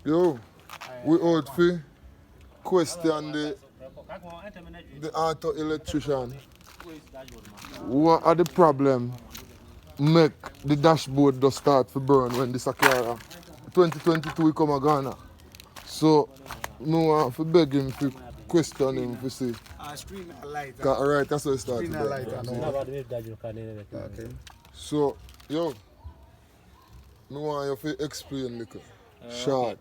Yo, we out for question the auto electrician. What are the problem make the dashboard just start to burn when this car 2022 we come a Ghana? So no want to beg him to question him to see. Screen light. Alright, that's how it started. Okay. So, yo, I want you to explain little short.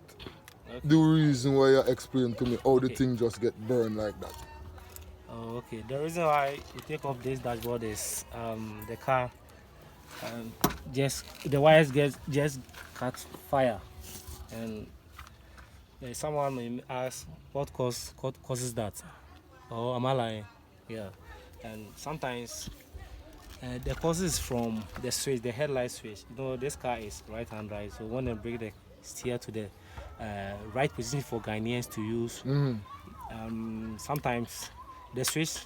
Okay. The reason why you explain to me how the thing just get burned like that. Oh, okay. The reason why we take off this dashboard is the car the wires just catch fire, and someone may ask what causes that, or am I lying? Yeah, and sometimes the causes from the switch, the headlight switch. You know, this car is right-hand drive, so when they bring the steer to the right position for Ghanaians to use, sometimes the switch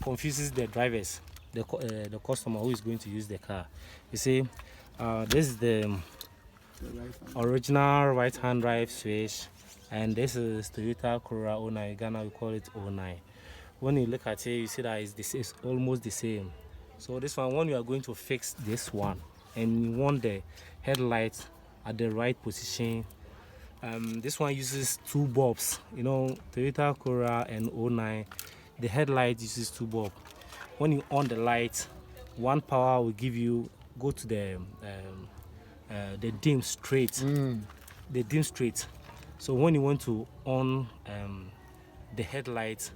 confuses the drivers, the customer who is going to use the car. You see, this is the original right-hand drive switch, and this is Toyota Corolla 09. Ghana we call it 09. When you look at it, you see that it's almost the same. So this one, when you are going to fix this one, and you want the headlight at the right position, this one uses two bulbs. You know, Toyota Corolla and 09, the headlight uses two bulbs. When you on the light, one power will go to the dim straight. The dim straight. So when you want to on the headlight,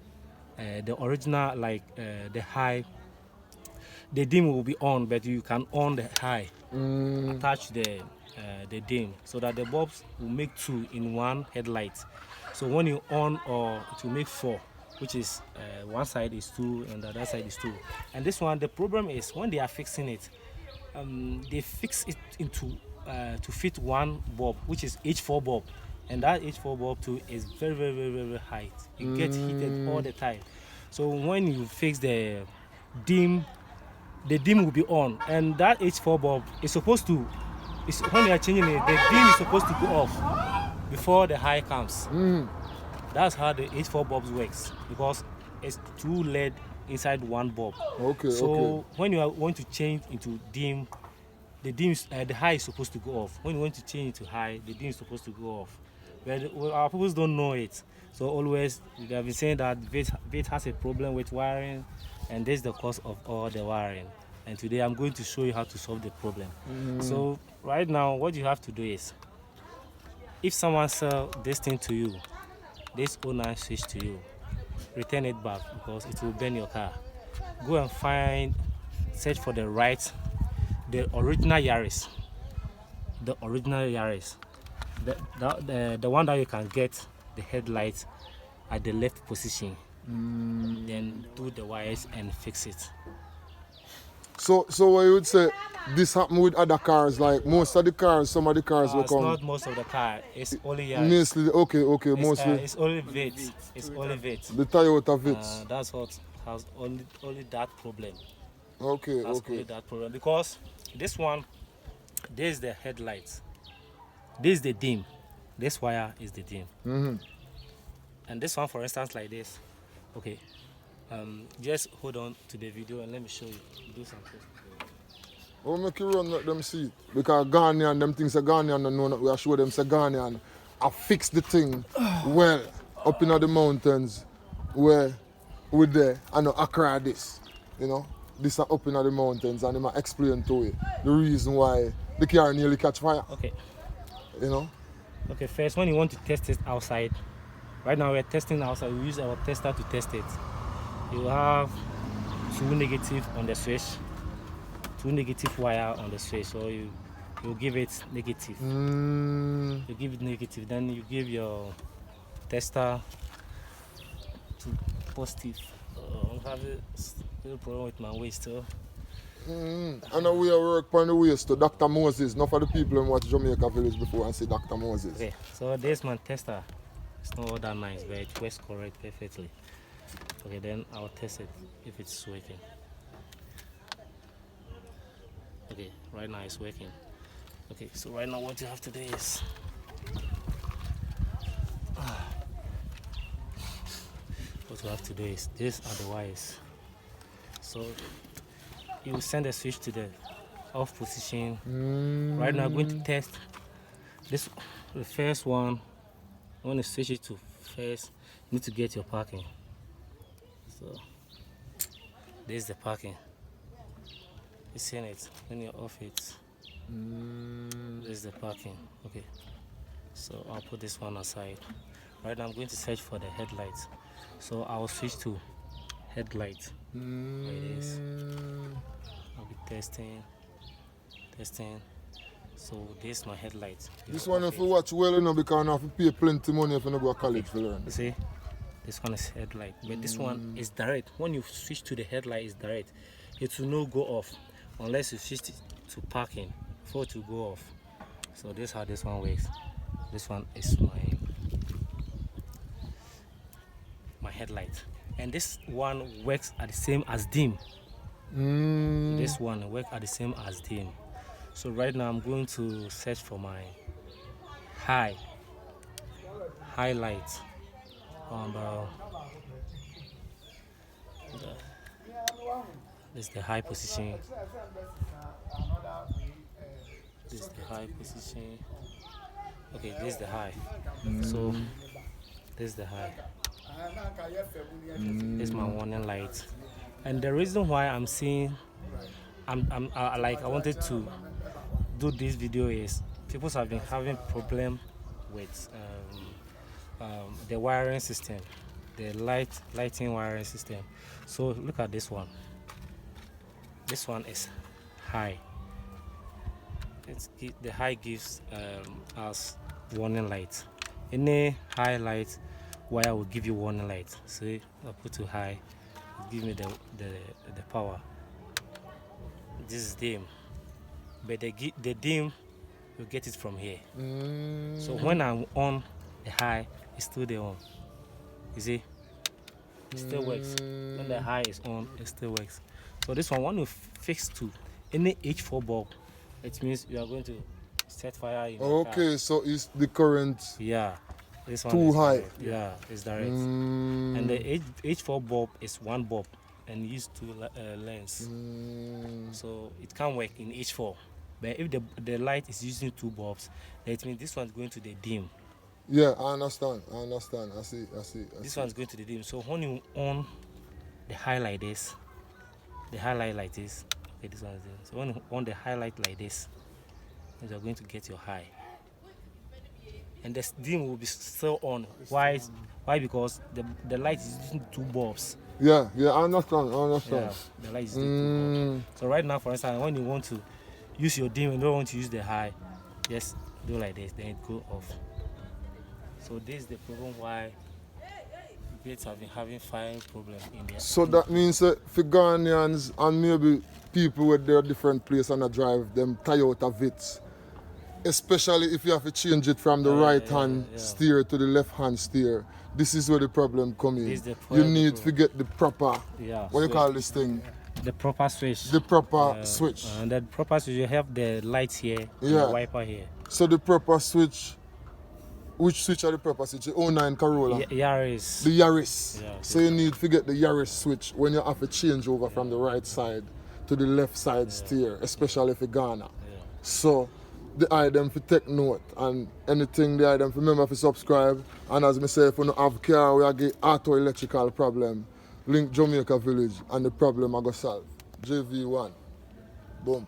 the original, like the high, the dim will be on, but you can on the high, attach the dim, so that the bulbs will make two in one headlight. So when you on, or it will make four, which is one side is two and the other side is two. And this one, the problem is when they are fixing it, they fix it into to fit one bulb, which is H4 bulb, and that H4 bulb too is very, very, very, very high. It gets heated all the time. So when you fix the dim will be on, and that H4 bulb is supposed to, when you are changing it, the dim is supposed to go off before the high comes. That's how the H4 bulbs works, because it's two LED inside one bulb. Okay. So when you are going to change into dim, the high is supposed to go off. When you want to change into high, the dim is supposed to go off. But our people don't know it. So always they have been saying that VATE has a problem with wiring, and this is the cause of all the wiring. And today I'm going to show you how to solve the problem. So right now, what you have to do is, if someone sells this thing to you, this 09 switch to you, return it back, because it will burn your car. Go and search for the original Yaris. The original Yaris. The one that you can get the headlight at the left position. Then do the wires and fix it. So what you would say, this happen with other cars, like most of the cars, some of the cars will come. It's not most of the car, it's only Yaris. Mostly, okay, mostly. It's only VATE. It's only VATE. The Toyota VATE. That's what has only that problem. Okay. Only that problem, because this one, this is the headlight. This is the dim. This wire is the dim. And this one, for instance, like this. Okay. Just hold on to the video and let me show you. Do something. Oh, make you run, let them see it. Because Ghanaian, them things are Ghanaian, and know we are sure them say Ghanaian. I fix the thing well up in the mountains where we there. I know Accra this, you know. This are up in the mountains, and they might explain to you the reason why the car nearly catch fire. Okay. You know? Okay, first, when you want to test it outside, right now we're testing outside, we use our tester to test it. You have two negative on the switch, two negative wire on the switch, so you give it negative. You give it negative, then you give your tester to positive. I have a little problem with my waist too. I know we work on the waist to Dr. Moses. Not for the people who watch Jamaica Village before and see Dr. Moses. Okay, so this my tester. It's not all that nice, but it works correct perfectly. Okay, then I'll test it if it's working. Okay, right now it's working. Okay, so right now what you have to do is what you have to do is, these are the wires. So you will send a switch to the off position. Right now I'm going to test this. The first one, I want to switch it to first. You need to get your parking. So this is the parking. You seen it when you're off it. This is the parking. Okay, so I'll put this one aside. Right now I'm going to search for the headlights. So I'll switch to headlight. Like this. I'll be testing. So this is my headlight. This one if you watch well enough because you have to pay plenty money if you go to college to learn. You see, this one is headlight, but this one is direct. When you switch to the headlight, it's direct. It will not go off unless you switch it to parking before it will go off. So this is how this one works. This one is my headlight, and this one works at the same as dim. This one works at the same as dim. So right now I'm going to search for my highlight on this is the high position. This is the high position. Okay, this is the high. So this is the high. This is my warning light. And the reason why I'm seeing, I wanted to do this video is people have been having problem with the wiring system, the lighting wiring system. So look at this one. This one is high. The high gives us warning light. Any high light wire will give you warning light. So I put to high, give me the power. This is dim, but the dim you get it from here. So when I'm on the high, it's still the on. You see, it still works. When the high is on, it still works. So this one, when you fix to any H4 bulb, it means you are going to set fire in your car. So it's the current. Yeah, this one too is high. Direct. Yeah, it's direct. And the H4 bulb is one bulb and use two lens. So it can work in H4. But if the light is using two bulbs, that means this one's going to the dim. Yeah, I understand. I see. This one's going to the dim. So when you on the highlight this, the highlight like this. Okay, this one is there. So when you on the highlight like this, you're going to get your high. And the dim will be still on. Why? Because the light is using two bulbs. Yeah, I understand. Yeah, the light is using two bulbs. So right now, for instance, when you want to use your dim and don't want to use the high, just do like this, then it go off. So this is the problem why Brits have been having fire problem in there. So that means for Ghanaians and maybe people with their different place and a drive, them tie out of it. Especially if you have to change it from the right hand steer to the left hand steer. This is where the problem comes in. You need to get the proper, what you call this thing? The proper switch. The proper switch. And the proper switch, you have the lights here, and the wiper here. So the proper switch, which switch are the proper switch? The 09 Corolla? Yaris. The Yaris. Yeah, so you need to get the Yaris switch when you have to change over from the right side to the left side steer, especially for Ghana. So the item for take note and anything the item for remember to subscribe. And as I say, if you don't have car, we get auto electrical problem. Link Jamaica Village and the problem I go solve. JV1. Boom.